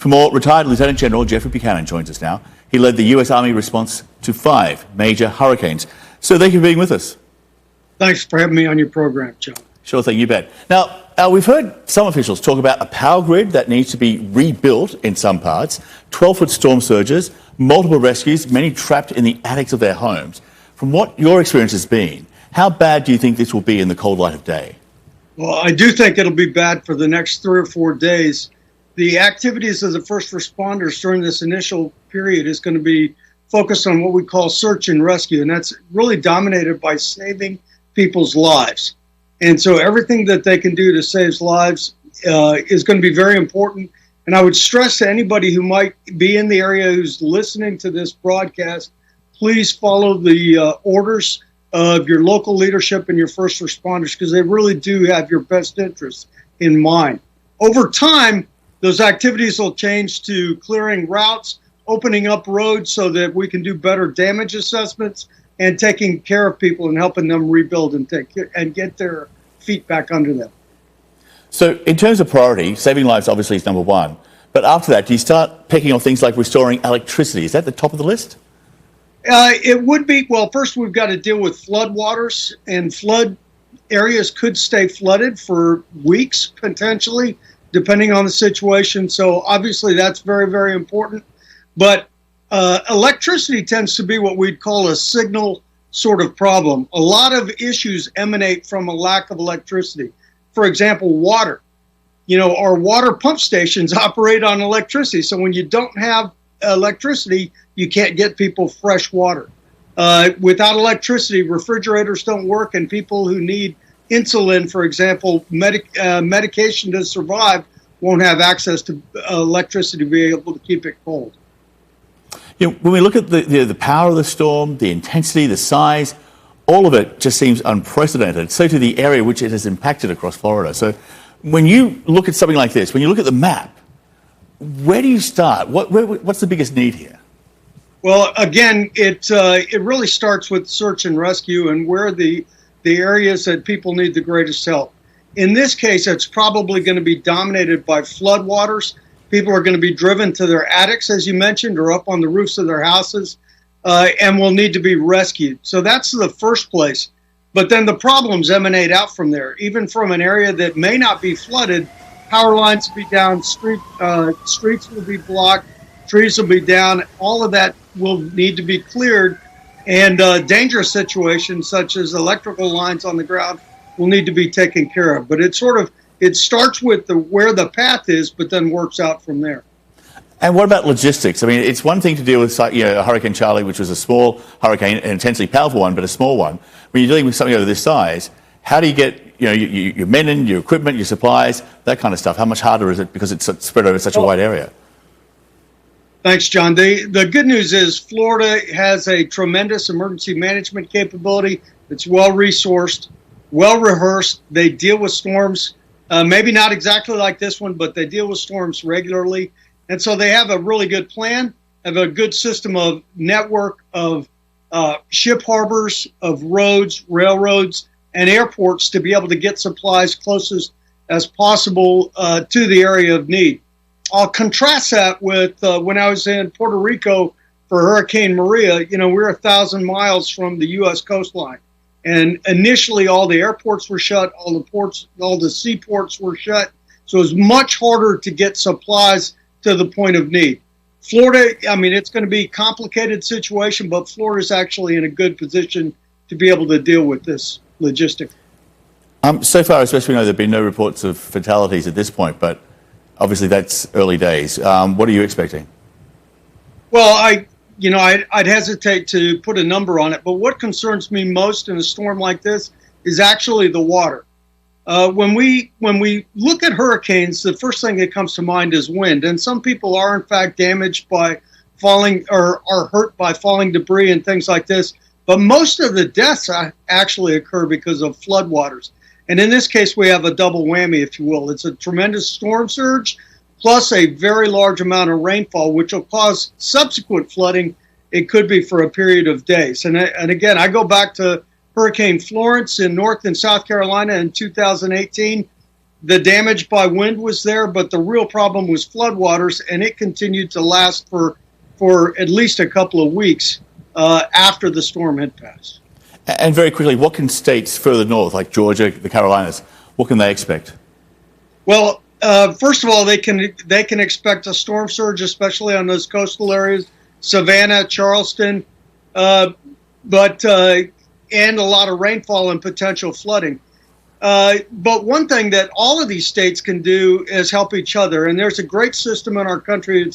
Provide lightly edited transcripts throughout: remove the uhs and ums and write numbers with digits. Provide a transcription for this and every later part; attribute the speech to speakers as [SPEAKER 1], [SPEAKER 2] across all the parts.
[SPEAKER 1] For more, retired Lieutenant General Jeffrey Buchanan joins us now. He led the U.S. Army response to 5 major hurricanes. So thank you for being with us.
[SPEAKER 2] Thanks for having me on your program, John.
[SPEAKER 1] Sure thing, you bet. Now, we've heard some officials talk about a power grid that needs to be rebuilt in some parts, 12-foot storm surges, multiple rescues, many trapped in the attics of their homes. From what your experience has been, how bad do you think this will be in the cold light of day?
[SPEAKER 2] Well, I do think it'll be bad for the next 3 or 4 days. The activities of the first responders during this initial period is going to be focused on what we call search and rescue, and that's really dominated by saving people's lives. And so everything that they can do to save lives is going to be very important. And I would stress to anybody who might be in the area who's listening to this broadcast, please follow the orders of your local leadership and your first responders, because they really do have your best interests in mind. Over time, those activities will change to clearing routes, opening up roads so that we can do better damage assessments, and taking care of people and helping them rebuild and get their feet back under them.
[SPEAKER 1] So in terms of priority, saving lives obviously is number one. But after that, do you start picking on things like restoring electricity? Is that the top of the list?
[SPEAKER 2] It would be. Well, first we've got to deal with flood waters, and flood areas could stay flooded for weeks, potentially, depending on the situation. So obviously that's very, very important. But electricity tends to be what we'd call a signal sort of problem. A lot of issues emanate from a lack of electricity. For example, water. You know, our water pump stations operate on electricity. So when you don't have electricity, you can't get people fresh water. Without electricity, refrigerators don't work, and people who need insulin, for example, medication to survive, won't have access to electricity to be able to keep it cold.
[SPEAKER 1] You know, when we look at the power of the storm, the intensity, the size, all of it just seems unprecedented. So to the area which it has impacted across Florida. So when you look at something like this, when you look at the map, where do you start? What's the biggest need here?
[SPEAKER 2] Well, again, it really starts with search and rescue and where the areas that people need the greatest help. In this case, it's probably going to be dominated by floodwaters. People are going to be driven to their attics, as you mentioned, or up on the roofs of their houses, and will need to be rescued. So that's the first place. But then the problems emanate out from there. Even from an area that may not be flooded, power lines will be down, streets will be blocked, trees will be down. All of that will need to be cleared. And dangerous situations such as electrical lines on the ground will need to be taken care of. But it starts with where the path is, but then works out from there.
[SPEAKER 1] And what about logistics? I mean, it's one thing to deal with, Hurricane Charlie, which was a small hurricane, an intensely powerful one, but a small one. When you're dealing with something of this size, how do you get your men in, your equipment, your supplies, that kind of stuff? How much harder is it because it's spread over such a wide area?
[SPEAKER 2] Thanks, John. The good news is Florida has a tremendous emergency management capability. It's well-resourced, well-rehearsed. They deal with storms, maybe not exactly like this one, but they deal with storms regularly. And so they have a really good plan, have a good system of network of ship harbors, of roads, railroads, and airports to be able to get supplies closest as possible to the area of need. I'll contrast that with when I was in Puerto Rico for Hurricane Maria. You know, we're 1,000 miles from the U.S. coastline. And initially, all the airports were shut, all the seaports were shut. So it was much harder to get supplies to the point of need. Florida, I mean, it's going to be a complicated situation, but Florida's actually in a good position to be able to deal with this logistically.
[SPEAKER 1] So far, especially, there have been no reports of fatalities at this point, but obviously that's early days. What are you expecting? Well,
[SPEAKER 2] I'd hesitate to put a number on it, but what concerns me most in a storm like this is actually the water. When we look at hurricanes, the first thing that comes to mind is wind, and some people are in fact damaged by falling or are hurt by falling debris and things like this. But most of the deaths actually occur because of floodwaters. And in this case, we have a double whammy, if you will. It's a tremendous storm surge plus a very large amount of rainfall, which will cause subsequent flooding. It could be for a period of days. And again, I go back to Hurricane Florence in North and South Carolina in 2018. The damage by wind was there, but the real problem was floodwaters, and it continued to last for at least a couple of weeks after the storm had passed.
[SPEAKER 1] And very quickly, what can states further north, like Georgia, the Carolinas, what can they expect?
[SPEAKER 2] Well, first of all, they can expect a storm surge, especially on those coastal areas, Savannah, Charleston, and a lot of rainfall and potential flooding. But one thing that all of these states can do is help each other, and there's a great system in our country.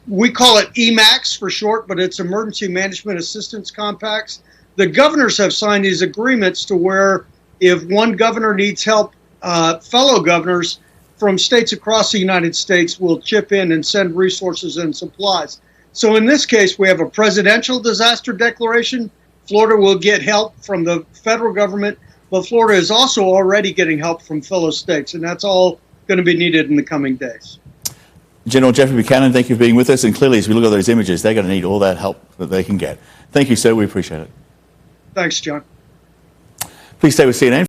[SPEAKER 2] We call it EMACS for short, but it's Emergency Management Assistance Compacts. The governors have signed these agreements to where if one governor needs help, fellow governors from states across the United States will chip in and send resources and supplies. So in this case, we have a presidential disaster declaration. Florida will get help from the federal government, but Florida is also already getting help from fellow states, and that's all going to be needed in the coming days.
[SPEAKER 1] General Jeffrey Buchanan, thank you for being with us. And clearly, as we look at those images, they're going to need all that help that they can get. Thank you, sir. We appreciate it.
[SPEAKER 2] Thanks, John.
[SPEAKER 1] Please stay with CNN.